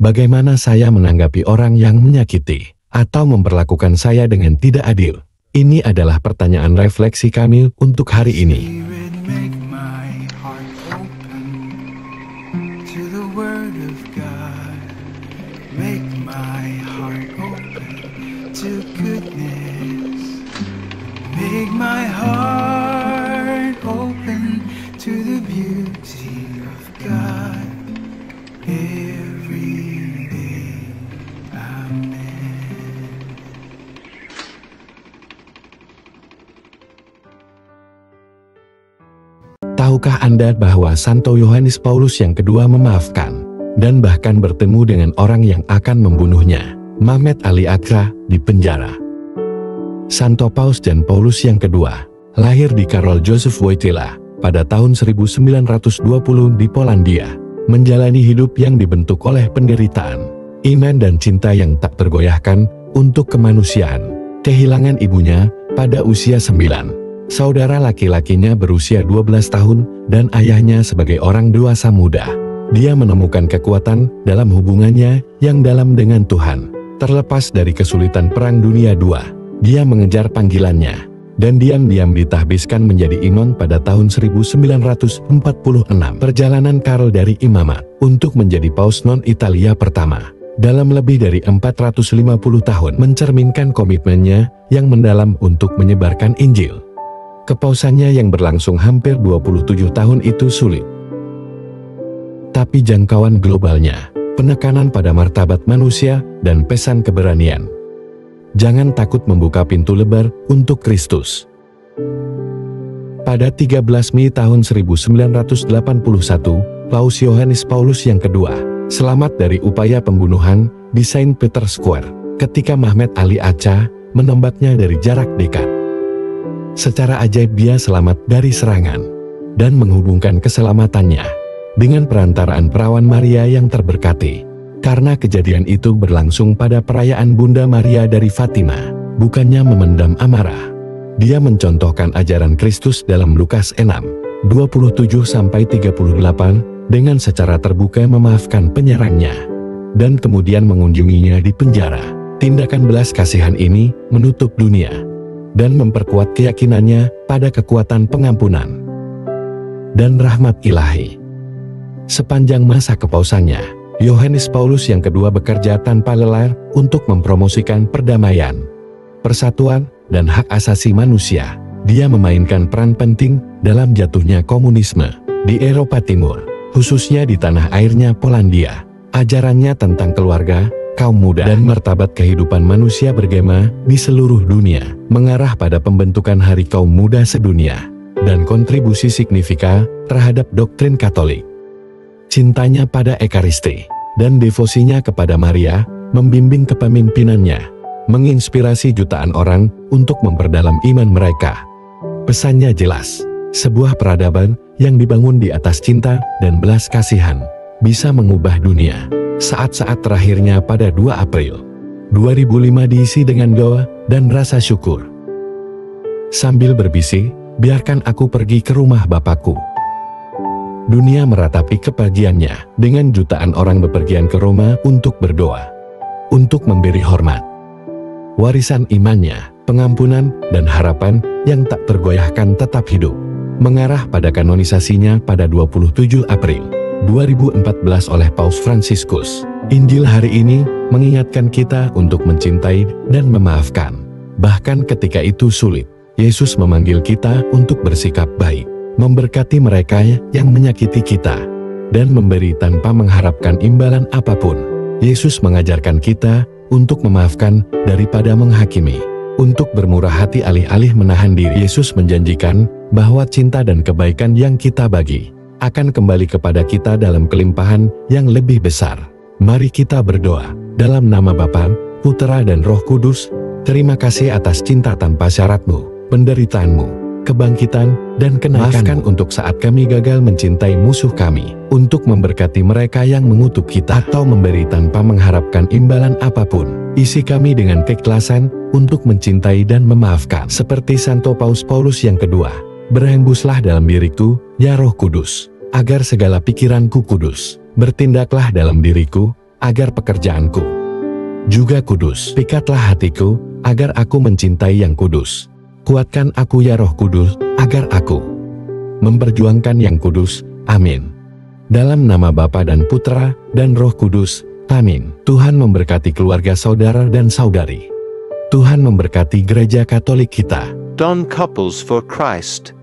Bagaimana saya menanggapi orang yang menyakiti atau memperlakukan saya dengan tidak adil? Ini adalah pertanyaan refleksi kami untuk hari ini. Tahukah Anda bahwa Santo Yohanes Paulus yang kedua memaafkan dan bahkan bertemu dengan orang yang akan membunuhnya, Mehmet Ali Agca, di penjara? Santo Paus Jan Paulus yang kedua lahir di Karol Józef Wojtyła pada tahun 1920 di Polandia, menjalani hidup yang dibentuk oleh penderitaan, iman dan cinta yang tak tergoyahkan untuk kemanusiaan. Kehilangan ibunya pada usia 9. Saudara laki-lakinya berusia 12 tahun dan ayahnya sebagai orang dewasa muda. Dia menemukan kekuatan dalam hubungannya yang dalam dengan Tuhan. Terlepas dari kesulitan Perang Dunia II, dia mengejar panggilannya dan diam-diam ditahbiskan menjadi imam pada tahun 1946. Perjalanan Karl dari imamat untuk menjadi Paus non-Italia pertama dalam lebih dari 450 tahun mencerminkan komitmennya yang mendalam untuk menyebarkan Injil. Kepausannya yang berlangsung hampir 27 tahun itu sulit. Tapi jangkauan globalnya, penekanan pada martabat manusia, dan pesan keberanian. Jangan takut membuka pintu lebar untuk Kristus. Pada 13 Mei tahun 1981, Paus Yohanes Paulus yang kedua selamat dari upaya pembunuhan di Saint Peter Square ketika Mehmet Ali Agca menembaknya dari jarak dekat. Secara ajaib dia selamat dari serangan dan menghubungkan keselamatannya dengan perantaraan perawan Maria yang terberkati. Karena kejadian itu berlangsung pada perayaan Bunda Maria dari Fatima, bukannya memendam amarah. Dia mencontohkan ajaran Kristus dalam Lukas 6, 27-38 dengan secara terbuka memaafkan penyerangnya dan kemudian mengunjunginya di penjara. Tindakan belas kasihan ini menutup dunia dan memperkuat keyakinannya pada kekuatan pengampunan dan rahmat ilahi. Sepanjang masa kepausannya, Yohanes Paulus yang kedua bekerja tanpa lelah untuk mempromosikan perdamaian, persatuan, dan hak asasi manusia. Dia memainkan peran penting dalam jatuhnya komunisme di Eropa Timur, khususnya di tanah airnya Polandia. Ajarannya tentang keluarga, kaum muda, dan martabat kehidupan manusia bergema di seluruh dunia, mengarah pada pembentukan Hari Kaum Muda Sedunia, dan kontribusi signifikan terhadap doktrin Katolik. Cintanya pada Ekaristi, dan devosinya kepada Maria, membimbing kepemimpinannya, menginspirasi jutaan orang untuk memperdalam iman mereka. Pesannya jelas, sebuah peradaban yang dibangun di atas cinta dan belas kasihan, bisa mengubah dunia. Saat-saat terakhirnya pada 2 April 2005 diisi dengan doa dan rasa syukur. Sambil berbisik, biarkan aku pergi ke rumah Bapakku. Dunia meratapi kepergiannya dengan jutaan orang bepergian ke Roma untuk berdoa, untuk memberi hormat. Warisan imannya, pengampunan, dan harapan yang tak tergoyahkan tetap hidup, mengarah pada kanonisasinya pada 27 April 2014 oleh Paus Fransiskus. Injil hari ini mengingatkan kita untuk mencintai dan memaafkan. Bahkan ketika itu sulit, Yesus memanggil kita untuk bersikap baik, memberkati mereka yang menyakiti kita, dan memberi tanpa mengharapkan imbalan apapun. Yesus mengajarkan kita untuk memaafkan daripada menghakimi, untuk bermurah hati alih-alih menahan diri. Yesus menjanjikan bahwa cinta dan kebaikan yang kita bagi akan kembali kepada kita dalam kelimpahan yang lebih besar. Mari kita berdoa. Dalam nama Bapa, Putera dan Roh Kudus, terima kasih atas cinta tanpa syaratmu, penderitaanmu, kebangkitan, dan kenaikanmu. Maafkan untuk saat kami gagal mencintai musuh kami, untuk memberkati mereka yang mengutuk kita, atau memberi tanpa mengharapkan imbalan apapun. Isi kami dengan keikhlasan untuk mencintai dan memaafkan. Seperti Santo Paus Paulus yang kedua, berhembuslah dalam diriku, ya Roh Kudus, agar segala pikiranku kudus. Bertindaklah dalam diriku, agar pekerjaanku juga kudus. Pikatlah hatiku, agar aku mencintai yang kudus. Kuatkan aku ya Roh Kudus, agar aku memperjuangkan yang kudus. Amin. Dalam nama Bapa dan Putra dan Roh Kudus. Amin. Tuhan memberkati keluarga saudara dan saudari. Tuhan memberkati gereja Katolik kita. Don Couples for Christ.